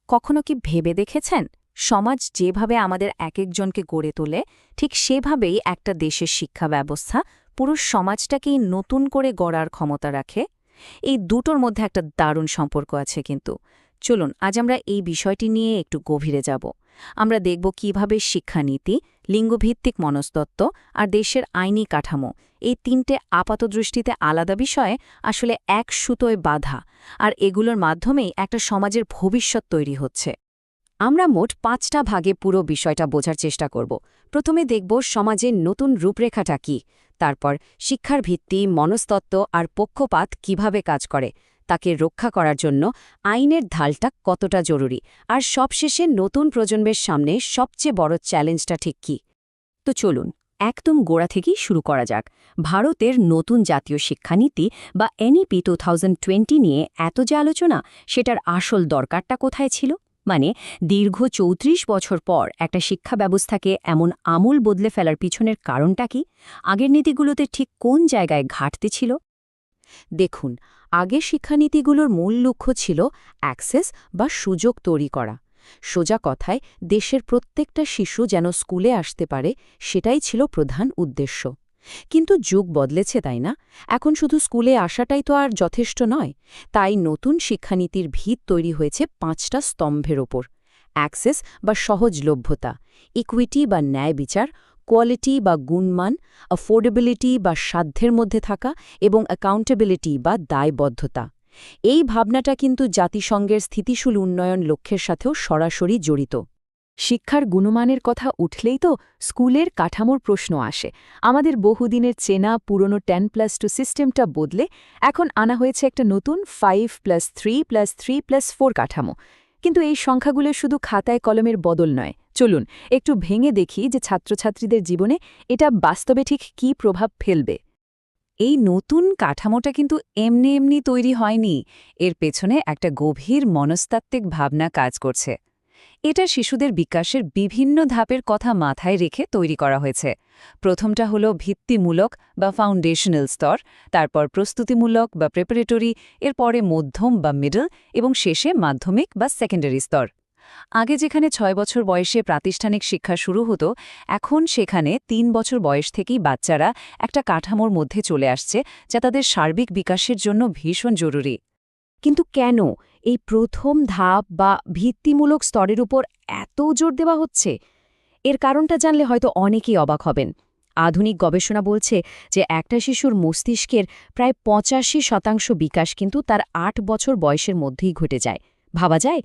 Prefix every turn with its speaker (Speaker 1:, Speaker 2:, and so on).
Speaker 1: কখনো কি ভেবে দেখেছেন সমাজ যেভাবে আমাদের একেকজনকে গড়ে তোলে ঠিক সেভাবেই একটা দেশের শিক্ষা ব্যবস্থা পুরো সমাজটাকেই নতুন করে গড়ার ক্ষমতা রাখে? এই দুটোর মধ্যে একটা দারুণ সম্পর্ক আছে কিন্তু। চলুন আজ আমরা এই বিষয়টি নিয়ে একটু গভীরে যাব। আমরা দেখব কিভাবে শিক্ষানীতি, লিঙ্গভিত্তিক মনস্তত্ত্ব আর দেশের আইনি কাঠামো এই তিনটে আপাতদৃষ্টিতে আলাদা বিষয়ে আসলে এক সুতোয় বাঁধা, আর এগুলোর মাধ্যমেই একটা সমাজের ভবিষ্যৎ তৈরি হচ্ছে।
Speaker 2: আমরা মোট 5টা ভাগে পুরো বিষয়টা বোঝার চেষ্টা করব। প্রথমে দেখব সমাজের নতুন রূপরেখাটা কি, তারপর শিক্ষার ভিত্তি, মনস্তত্ত্ব আর পক্ষপাত কিভাবে কাজ করে, তাকে রক্ষা করার জন্য আইনের ঢালটা কতটা জরুরি, আর সবশেষে নতুন প্রজন্মের সামনে সবচেয়ে বড় চ্যালেঞ্জটা ঠিক কী। তো চলুন একদম গোড়া থেকেই শুরু করা যাক। ভারতের নতুন জাতীয় শিক্ষানীতি বা এনইপি 2020 নিয়ে এত যে আলোচনা, সেটার আসল দরকারটা কোথায় ছিল? মানে দীর্ঘ ৩৪ বছর পর একটা শিক্ষা ব্যবস্থাকে এমন আমূল বদলে ফেলার পিছনের কারণটা কি? আগের নীতিগুলোতে ঠিক কোন জায়গায় ঘাটতি ছিল?
Speaker 1: দেখুন, আগে শিক্ষানীতিগুলোর মূল লক্ষ্য ছিল অ্যাক্সেস বা সুযোগ তৈরি করা। সোজা কথায় দেশের প্রত্যেকটা শিশু যেন স্কুলে আসতে পারে, সেটাই ছিল প্রধান উদ্দেশ্য। কিন্তু যুগ বদলেছে, তাই না? এখন শুধু স্কুলে আসাটাই তো আর যথেষ্ট নয়। তাই নতুন শিক্ষানীতির ভিত তৈরি হয়েছে 5টা স্তম্ভের ওপর: অ্যাক্সেস বা সহজলভ্যতা, ইকুইটি বা ন্যায় বিচার, কোয়ালিটি বা গুণমান, অ্যাফোর্ডেবিলিটি বা সাধ্যের মধ্যে থাকা, এবং অ্যাকাউন্টেবিলিটি বা দায়বদ্ধতা। এই ভাবনাটা কিন্তু জাতিসংঘের স্থিতিশীল উন্নয়ন লক্ষ্যের সাথেও সরাসরি জড়িত।
Speaker 3: শিক্ষার গুণমানের কথা উঠলেই তো স্কুলের কাঠামোর প্রশ্ন আসে। আমাদের বহুদিনের চেনা পুরনো 10+2 সিস্টেমটা বদলে এখন আনা হয়েছে একটা নতুন 5+3+3+4 কাঠামো। কিন্তু এই সংখ্যাগুলো শুধু খাতায় কলমের বদল নয়। চলুন একটু ভেঙে দেখি যে ছাত্রছাত্রীদের জীবনে এটা বাস্তবে ঠিক কী প্রভাব ফেলবে।
Speaker 2: এই নতুন কাঠামোটা কিন্তু এমনি এমনি তৈরি হয়নি। এর পেছনে একটা গভীর মনস্তাত্ত্বিক ভাবনা কাজ করছে। এটা শিশুদের বিকাশের বিভিন্ন ধাপের কথা মাথায় রেখে তৈরি করা হয়েছে। প্রথমটা হলো ভিত্তিমূলক বা ফাউন্ডেশনাল স্তর, তারপর প্রস্তুতিমূলক বা প্রিপারেটরি, এরপরে মধ্যম বা মিডল, এবং শেষে মাধ্যমিক বা সেকেন্ডারি স্তর। আগে যেখানে 6 বছর বয়সে প্রাতিষ্ঠানিক শিক্ষা শুরু হতো, এখন সেখানে 3 বছর বয়স থেকেই বাচ্চারা একটা কাঠামোর মধ্যে চলে আসছে, যা তাদের সার্বিক বিকাশের জন্য ভীষণ জরুরি।
Speaker 1: কিন্তু কেন এই প্রথম ধাপ বা ভিত্তিমূলক স্তরের উপর এত জোর দেওয়া হচ্ছে? এর কারণটা জানলে হয়তো অনেকেই অবাক হবেন। আধুনিক গবেষণা বলছে যে একটা শিশুর মস্তিষ্কের প্রায় 85% বিকাশ কিন্তু তার 8 বছর বয়সের মধ্যেই ঘটে যায়। ভাবা যায়?